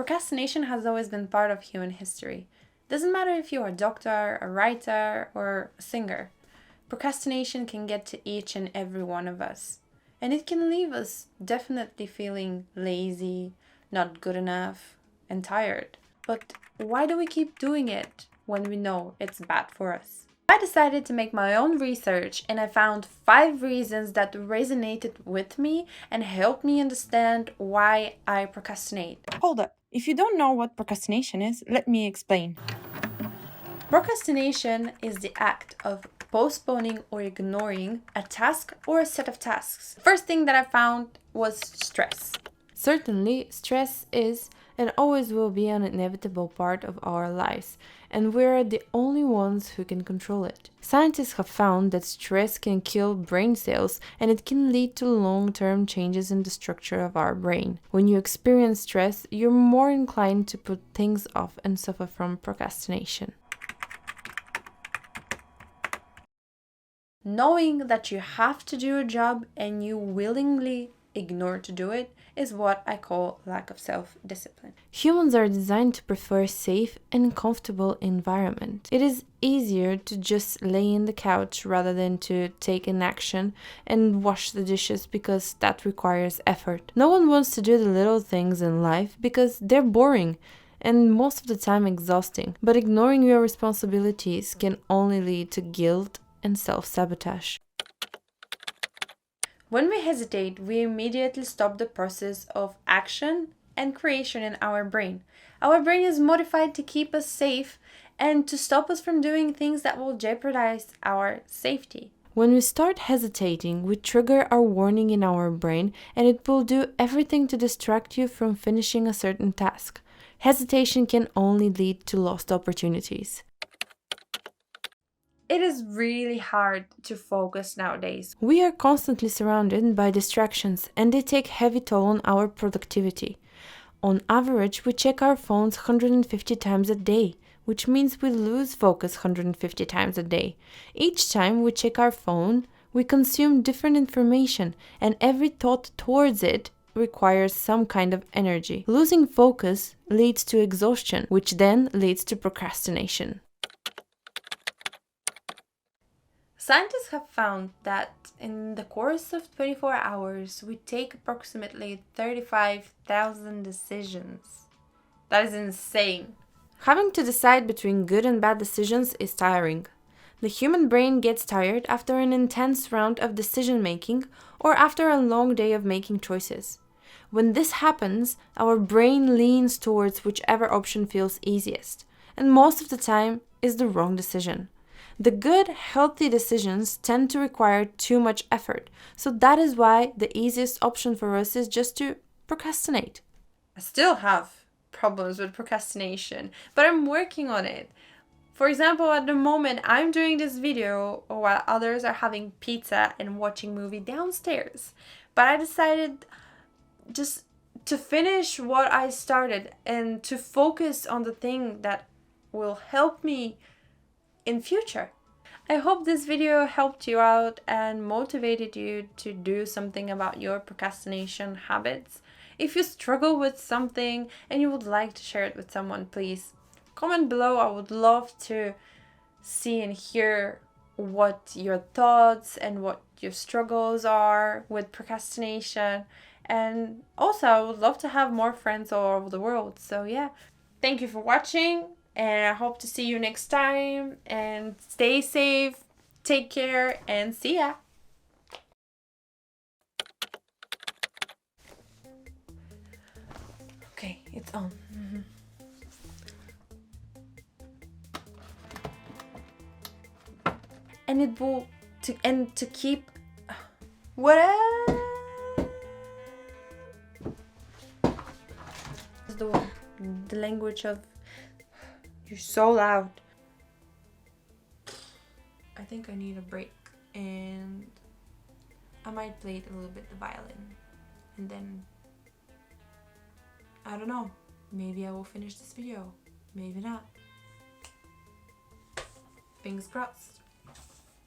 Procrastination has always been part of human history. Doesn't matter if you're a doctor, a writer, or a singer. Procrastination can get to each and every one of us. And it can leave us definitely feeling lazy, not good enough, and tired. But why do we keep doing it when we know it's bad for us? I decided to make my own research and I found 5 reasons that resonated with me and helped me understand why I procrastinate. Hold up, if you don't know what procrastination is, let me explain. Procrastination is the act of postponing or ignoring a task or a set of tasks. First thing that I found was stress. Certainly, stress is and always will be an inevitable part of our lives, and we're the only ones who can control it. Scientists have found that stress can kill brain cells and it can lead to long-term changes in the structure of our brain. When you experience stress, you're more inclined to put things off and suffer from procrastination. Knowing that you have to do a job and you willingly ignore to do it is what I call lack of self-discipline. Humans are designed to prefer safe and comfortable environment. It is easier to just lay in the couch rather than to take an action and wash the dishes because that requires effort. No one wants to do the little things in life because they're boring and most of the time exhausting. But ignoring your responsibilities can only lead to guilt and self-sabotage. When we hesitate, we immediately stop the process of action and creation in our brain. Our brain is modified to keep us safe and to stop us from doing things that will jeopardize our safety. When we start hesitating, we trigger our warning in our brain and it will do everything to distract you from finishing a certain task. Hesitation can only lead to lost opportunities. It is really hard to focus nowadays. We are constantly surrounded by distractions and they take heavy toll on our productivity. On average, we check our phones 150 times a day, which means we lose focus 150 times a day. Each time we check our phone, we consume different information and every thought towards it requires some kind of energy. Losing focus leads to exhaustion, which then leads to procrastination. Scientists have found that in the course of 24 hours, we take approximately 35,000 decisions. That is insane. Having to decide between good and bad decisions is tiring. The human brain gets tired after an intense round of decision making or after a long day of making choices. When this happens, our brain leans towards whichever option feels easiest, and most of the time is the wrong decision. The good, healthy decisions tend to require too much effort, so that is why the easiest option for us is just to procrastinate. I still have problems with procrastination, but I'm working on it. For example, at the moment, I'm doing this video while others are having pizza and watching movie downstairs. But I decided just to finish what I started and to focus on the thing that will help me in future. I hope this video helped you out and motivated you to do something about your procrastination habits. If you struggle with something and you would like to share it with someone, please comment below. I would love to see and hear what your thoughts and what your struggles are with procrastination. And also, I would love to have more friends all over the world. So yeah, thank you for watching. And I hope to see you next time. And stay safe, take care, and see ya. Okay, it's on. And it will to keep what is the language of. You're so loud. I think I need a break and I might play it a little bit the violin and then I don't know, maybe I will finish this video, maybe not. Fingers crossed.